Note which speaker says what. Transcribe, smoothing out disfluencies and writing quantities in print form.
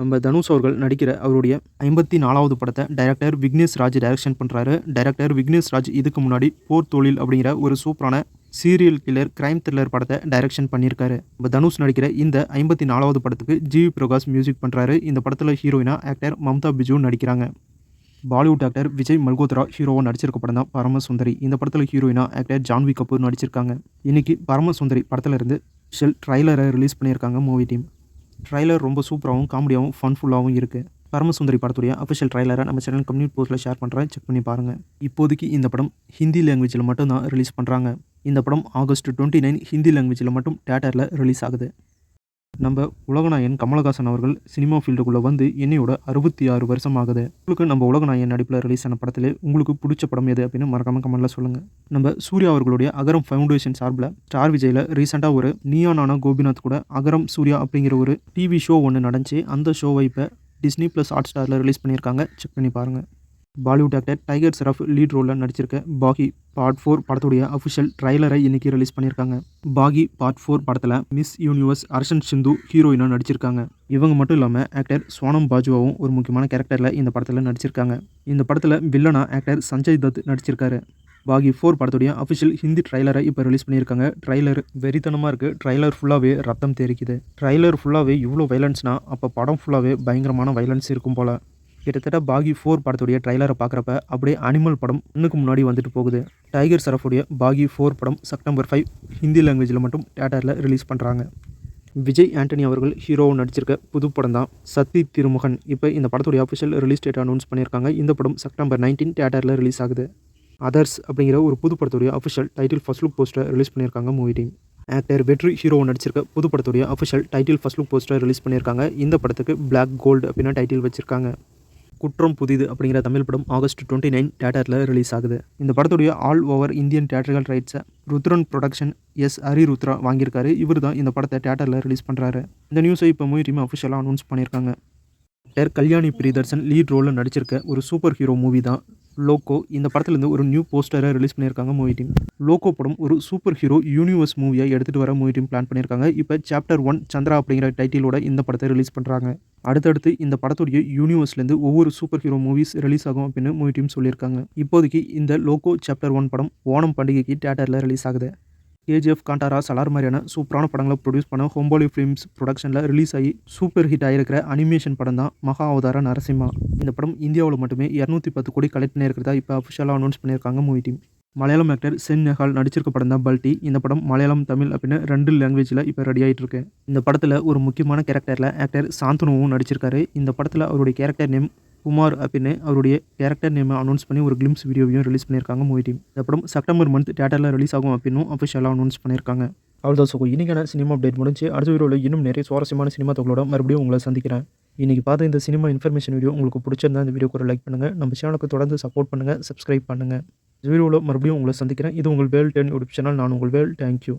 Speaker 1: நம்ம தனுஷ் அவர்கள் நடிக்கிற அவருடைய 54வது படத்தை டைரக்டர் விக்னேஷ் ராஜ் டைரக்ஷன் பண்ணுறாரு. டைரக்டர் விக்னேஷ் ராஜ் இதுக்கு முன்னாடி போர் தொழில் அப்படிங்கிற ஒரு சூப்பரான சீரியல் கில்லர் கிரைம் த்ரில்லர் படத்தை டைரக்ஷன் பண்ணியிருக்காரு. நம்ம தனுஷ் நடிக்கிற இந்த 54வது படத்துக்கு ஜிவி பிரகாஷ் மியூசிக் பண்ணுறாரு. இந்த படத்தில் ஹீரோயினா ஆக்டர் மம்தா பிஜு நடிக்கிறாங்க. பாலிவுட் ஆக்டர் விஜய் மல்கோத்ரா ஹீரோவாக நடிச்சிருக்க படம் தான் பரமசுந்தரி. இந்த படத்தில் ஹீரோயினா ஆக்டர் ஜான்வி கபூர் நடிச்சிருக்காங்க. இன்னைக்கு பரமசுந்தரி படத்தில் இருந்து ஸ்பெஷல் ட்ரைலரை ரிலீஸ் பண்ணியிருக்காங்க மூவி டீம். ட்ரைலர் ரொம்ப சூப்பராகவும் காமெடியாகவும் ஃபன்ஃபுல்லாகவும் இருக்குது. பரமசுந்தரி படத்துடைய அஃபிஷியல் ட்ரைலரை நம்ம சேனல் கம்யூனிட்டி போஸ்ட்டில் ஷேர் பண்ணுறேன், செக் பண்ணி பாருங்கள். இப்போதைக்கு இந்த படம் ஹிந்தி லாங்குவேஜில் மட்டும்தான் ரிலீஸ் பண்ணுறாங்க. இந்த படம் ஆகஸ்ட் 29 ஹிந்தி லாங்குவேஜில் மட்டும் தியேட்டரில் ரிலீஸ் ஆகுது. நம்ம உலகநாயகன் கமலஹாசன் அவர்கள் சினிமா ஃபீல்டுக்குள்ளே வந்து என்னையோட 66 வருஷம் ஆகுது. உங்களுக்கு நம்ம உலகநாயகன் நடிப்பில் ரிலீஸ் ஆன படத்தில் உங்களுக்கு பிடிச்ச படம் எது அப்படின்னு மறக்காமல் கமெண்ட்டில் சொல்லுங்கள். நம்ம சூர்யா அவர்களுடைய அகரம் ஃபவுண்டேஷன் சார்பில் ஸ்டார் விஜயில் ரீசெண்டாக ஒரு நீயா நானா கோபிநாத் கூட அகரம் சூர்யா அப்படிங்கிற ஒரு டிவி ஷோ ஒன்று நடந்துச்சு. அந்த ஷோவை இப்போ டிஸ்னி ப்ளஸ் ஹாட் ஸ்டாரில் ரிலீஸ் பண்ணியிருக்காங்க, செக் பண்ணி பாருங்கள். Bollywood actor tiger Shroff lead ரோலில் நடிச்சிருக்க பாகி பார்ட் 4 படத்துடைய அஃபிஷியல் ட்ரைலரை இன்றைக்கி ரிலீஸ் பண்ணியிருக்காங்க. பாகி பார்ட் 4 படத்தில் மிஸ் யூனிவர்ஸ் அர்ஷன் சிந்து ஹீரோயினாக நடிச்சிருக்காங்க. இவங்க மட்டும் இல்லாமல் ஆக்டர் சோனம் பாஜுவாவும் ஒரு முக்கியமான கேரக்டரில் இந்த படத்தில் நடிச்சிருக்காங்க. இந்த படத்தில் வில்லனா ஆக்டர் சஞ்சய் தத் நடிச்சிருக்காரு. பாகி 4 படத்துடைய அஃபிஷியல் ஹிந்தி ட்ரைலரை இப்போ ரிலீஸ் பண்ணியிருக்காங்க. ட்ரைலர் வெறித்தனமாக இருக்குது. ட்ரைலர் ஃபுல்லாகவே ரத்தம் தெரிக்குது. ட்ரைலர் ஃபுல்லாகவே இவ்வளோ வைலன்ஸ்னால் அப்போ படம் ஃபுல்லாகவே பயங்கரமான வைலன்ஸ் இருக்கும் போல். கிட்டத்தட்ட பாகி 4 படத்துடைய ட்ரைலரை பார்க்குறப்ப அப்படியே அனிமல் படம் இன்னுக்கு முன்னாடி வந்துட்டு போகுது. டைகர் ஷெராஃபுடைய பாகி 4 படம் செப்டம்பர் 5 ஹிந்தி லாங்குவேஜில் மட்டும் தியேட்டரில் ரிலீஸ் பண்ணுறாங்க. விஜய் ஆண்டனி அவர்கள் ஹீரோவும் நடிச்சிருக்க புது படம் தான் சத்தி திருமுகன். இப்போ இந்த படத்துடைய அஃபிஷியல் ரிலீஸ் டேட் அனௌன்ஸ் பண்ணியிருக்காங்க. இந்த படம் செப்டம்பர் 19 தியேட்டரில் ரிலீஸ் ஆகுது. அதர்ஸ் அப்படிங்கிற ஒரு புது படத்துடைய official title first look poster release பண்ணியிருக்காங்க மூவி டீம். ஆக்டர் வெற்றி ஹீரோவை நடிச்சிருக்க புது படத்துடைய official title first look poster release பண்ணியிருக்காங்க. இந்த படத்துக்கு பிளாக் கோல்டு அப்படின்னு டைட்டில் வச்சிருக்காங்க. குற்றம் புதிது அப்படிங்கிற தமிழ் படம் ஆகஸ்ட் 29 தியேட்டரில் ரிலீஸ் ஆகுது. இந்த படத்துடைய ஆல் ஓவர் இந்தியன் தியேட்டர்கள் ரைட்ஸை ருத்ரன் ப்ரொடக்ஷன் ஹரி ருத்ரா வாங்கியிருக்காரு. இவர் தான் இந்த படத்தை தியேட்டரில் ரிலீஸ் பண்ணுறாரு. இந்த நியூஸை இப்போ மூவி டீம் அஃபிஷியலாக அனௌன்ஸ் பண்ணியிருக்காங்க. கல்யாணி பிரியதர்ஷன் லீட் ரோலில் நடிச்சிருக்க ஒரு சூப்பர் ஹீரோ மூவி தான் லோகோ. இந்த படத்துலேருந்து ஒரு நியூ போஸ்டரை ரிலீஸ் பண்ணியிருக்காங்க மூவி டீம். லோகோ படம் ஒரு சூப்பர் ஹீரோ யூனிவர்ஸ் மூவியை எடுத்துகிட்டு வர மூவி டீம் பிளான் பண்ணியிருக்காங்க. இப்போ சாப்டர் 1 சந்திரா அப்படிங்கிற டைட்டிலோட இந்த படத்தை ரிலீஸ் பண்ணுறாங்க. அடுத்தடுத்து இந்த படத்துடைய யூனிவர்ஸ்லேருந்து ஒவ்வொரு சூப்பர் ஹீரோ மூவிஸ் ரிலீஸ் ஆகும் அப்படின்னு மூவி டீம் சொல்லியிருக்காங்க. இப்போதைக்கு இந்த லோகோ சாப்டர் 1 படம் ஓணம் பண்டிகைக்கு தியேட்டரில் ரிலீஸ் ஆகுது. கேஜிஎஃப், காண்டாரா, சலார் மாதிரியான சூப்பரான படங்களை ப்ரொடியூஸ் பண்ண ஹோம்போலி ஃபிலிம்ஸ் ப்ரொடக்ஷனில் ரிலீஸ் ஆகி சூப்பர் ஹிட் ஆகிருக்கிற அனிமேஷன் படம் தான் மகா அவதார நரசிம்மா. இந்த படம் இந்தியாவில் மட்டுமே 210 கோடி கலெக்ட் பண்ணியிருக்கிறதா இப்போ அஃபிஷியலாக அனௌன்ஸ் பண்ணியிருக்காங்க movie team. Malayalam actor Shane நெஹால் நடிச்சிருக்க படம் தான் பல்டி. இந்த படம் மலையாளம், தமிழ் அப்படின்னு 2 லாங்குவேஜில் இப்போ ரெடி ஆகிட்டு இருக்கு. இந்த படத்தில் ஒரு முக்கியமான கேரக்டரில் ஆக்டர் சாந்தனுவும் நடிச்சிருக்காரு. இந்த படத்தில் அவருடைய கேரக்டர் நேம் குமார் அப்படின்னு அவருடைய கேரக்டர் நேமை அனௌன்ஸ் பண்ணி ஒரு கிளிம்ஸ் வீடியோவையும் ரிலீஸ் பண்ணியிருக்காங்க மூவி டீம். இந்த படம் செப்டம்பர் மந்த் தியேட்டரில் ரிலீஸ் ஆகும் அப்படின்னு அஃபிஷியலாக அனௌன்ஸ் பண்ணியிருக்காங்க. அவ்வளோதான். ஸோ இன்னைக்கான சினிமா அப்டேட் முடிஞ்சு அடுத்த வீடியோவில் இன்னும் நிறைய சுவாரஸ்யமான சினிமா தகவலோட மறுபடியும் உங்களை சந்திக்கிறேன். இன்றைக்கி பார்த்த இந்த சினிமா இன்ஃபர்மேஷன் வீடியோ உங்களுக்கு பிடிச்சிருந்தா இந்த வீடியோக்கு ஒரு லைக் பண்ணுங்கள். நம்ம சேனலுக்கு தொடர்ந்து சப்போர்ட் பண்ணுங்கள், சப்ஸ்கிரைப் பண்ணுங்கள். இந்த வீடியோவில் மறுபடியும் உங்களை சந்திக்கிறேன். இது உங்கள் வேல் 10 யூடியூப் சேனல். நான் உங்கள் வேல். தேங்க்யூ.